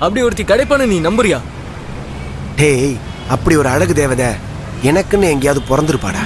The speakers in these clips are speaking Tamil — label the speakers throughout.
Speaker 1: அப்படி ஒருத்தி கிடைப்பான்னு நீ நம்புறியா?
Speaker 2: டேய், அப்படி ஒரு அழகு தேவதை எனக்குன்னு எங்கேயாவது பிறந்திருப்பாடா.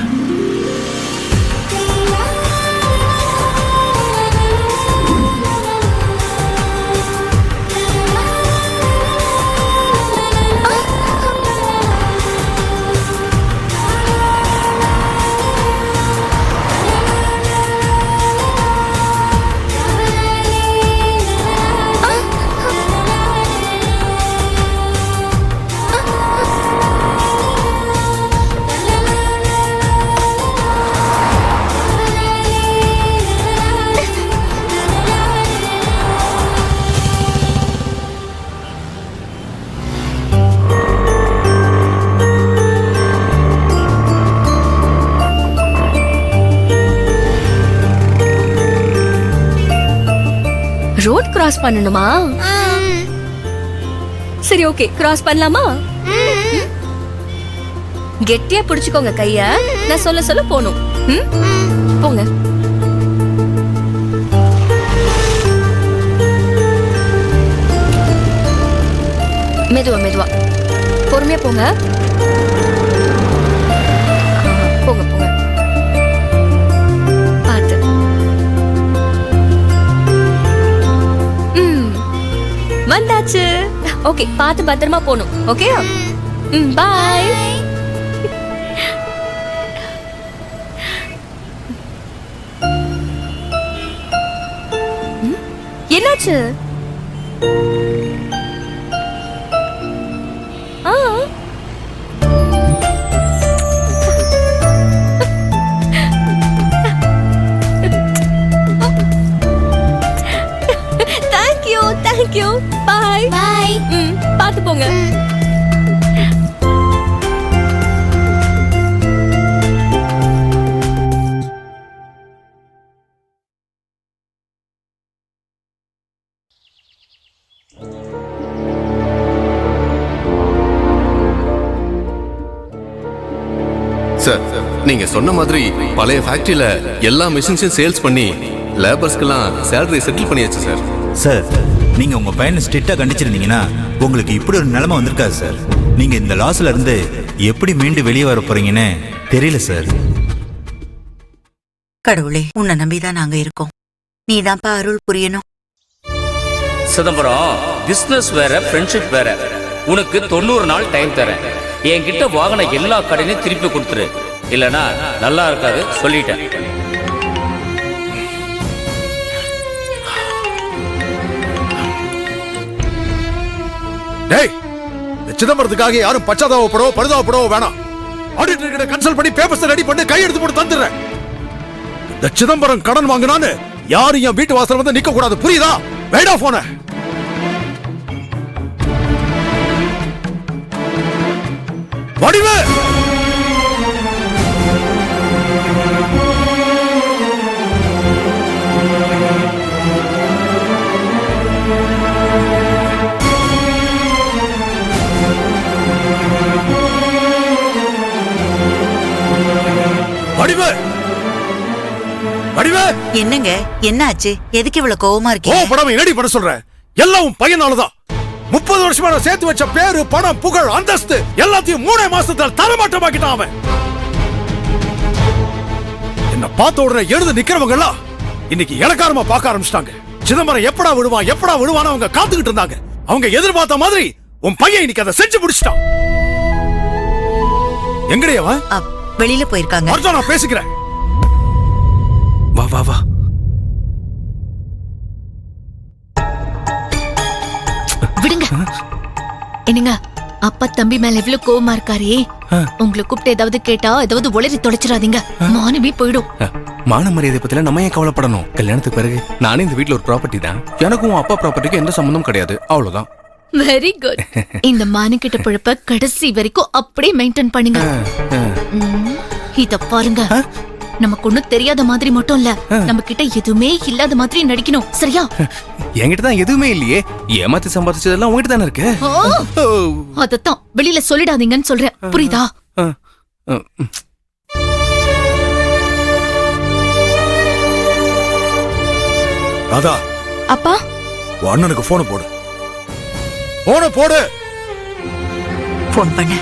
Speaker 3: ரோட் கிராஸ் பண்ணணுமா? சரி, ஓகே, கிராஸ் பண்ணலாமா? கெட்டியா புடிச்சுக்கோங்க கைய. நான் சொல்ல சொல்ல போணும். போங்க. மெதுவா மெதுவா, பொறுமையா போங்க. போங்க போங்க, பார்த்து. வந்தாச்சு. ஓகே, பார்த்து பத்திரமா போணும். ஓகே, பாய். என்னாச்சு? Thank you. Bye.
Speaker 4: Bye.
Speaker 3: பாத்து போங்க.
Speaker 5: சார், நீங்க சொன்ன மாதிரி பழைய ஃபேக்டரியில எல்லா மிஷின்ஸையும் சேல்ஸ் பண்ணி லேபர்ஸ்க்கெல்லாம் சேலரி செட்டில் பண்ணியாச்சு சார்.
Speaker 6: சார், நீங்க உங்க பையனை ஸ்ட்ரிக்டா கண்டிச்சிருந்தீங்கன்னா உங்களுக்கு இப்படி ஒரு நிலைமை வந்திருக்காது சார். நீங்க இந்த லாஸ்ல இருந்து எப்படி மீண்டு வெளியே வர போறீங்கன்னு தெரியல சார்.
Speaker 7: கடவுளே, உன்னை நம்பிதான் நாங்க இருக்கோம். நீதான்ப்பா அருள் புரியணும்.
Speaker 8: சிதம்பரம், பிசினஸ் வேற, ஃப்ரெண்ட்ஷிப் வேற. உனக்கு 90 நாள் டைம் தரேன். என்கிட்ட வாங்கின எல்லா கடையும் திருப்பி கொடுத்துரு, இல்லனா நல்லா இருக்காது, சொல்லிட்டேன்.
Speaker 9: டேய், சிதம்பரத்துக்காக யாரும் பச்சாதாபப்படவோ பரிதாபப்படவோ வேணாம். ஆடிட்டர் கிட்ட கன்சல்ட் பண்ணி பேப்பர்ஸ் ரெடி பண்ணி கையெழுத்து போட்டு தந்துடுறேன். இந்த சிதம்பரம் கடன் வாங்கினான்னு யாரும் என் வீட்டு வாசல் வந்து நிக்க கூடாது, புரியுதா? வேடா போன. வடிவே,
Speaker 7: என்னங்க, என்ன ஆச்சு? எதுக்கு இவ்வளவு கோவமா இருக்கீங்க?
Speaker 9: படம் என்னடி பண்ண சொல்ற? எல்லாம் உன் பையனாலதான். 30 வருஷமா நான் சேர்த்து வச்ச பேரு, பணம், புகழ், அந்தஸ்து எல்லாத்தையும் 3 மாசத்துல தரமாட்டமாக்கிட்டான் அவன். என்ன பார்த்த உடனே எழுந்து நிக்கிறவங்க எல்லாம் இன்னைக்கு இலக்காரமா பார்க்க ஆரம்பிச்சிட்டாங்க. சிதம்பரம் எப்படா விடுவான் அவங்க காத்துக்கிட்டு இருந்தாங்க. அவங்க எதிர்பார்த்த மாதிரி உன் பையன் இன்னைக்கு அதை செஞ்சு முடிச்சிட்டான். எங்கடி அவன்?
Speaker 7: வெளியில போயிருக்காங்க.
Speaker 9: நான் பேசிக்கிறேன்.
Speaker 2: வா வா வா.
Speaker 4: விடுங்க. என்னங்க, அப்பா தம்பி மேல எவ்வளவு கோவமா இருக்காரே. உங்களை கூப்பிட்டு ஏதாவது கேட்டா ஏதாவது உளறி தொலைச்சிடாதீங்க, மானமே போயிடும்.
Speaker 1: மான மரியாதை பத்தில நம்ம ஏன் கவலைப்படணும்? கல்யாணத்துக்கு பிறகு நானே இந்த வீட்டுல ஒரு ப்ராப்பர்ட்டி தான். எனக்கும் அப்பா ப்ராப்பர்ட்டிக்கு எந்த சம்பந்தம் கிடையாது, அவ்வளவுதான்.
Speaker 4: Very good. இந்த மானக்கிட்ட பிழப்ப கடைசி வரைக்கும் அப்படியே மெயின்டைன் பண்ணுங்க. இத பாருங்க, நமக்கு ஒண்ணும் தெரியாத மாதிரி மட்டும் இல்ல, நம்ம கிட்ட எதுவுமே இல்லாத மாதிரி நடிக்கணும், சரியா?
Speaker 1: என்கிட்ட தான் எதுவுமே இல்லையே, ஏமாத்தி சம்பாதிச்சதெல்லாம் உங்ககிட்ட தானே இருக்கு.
Speaker 4: அதத்தான் வெளியில சொல்லிடாதீங்கன்னு சொல்றேன், புரியுதா?
Speaker 9: ராதா,
Speaker 4: அப்பா,
Speaker 9: அண்ணனுக்கு போன் போடு. போன போடு.
Speaker 7: ஃபோன் பண்ண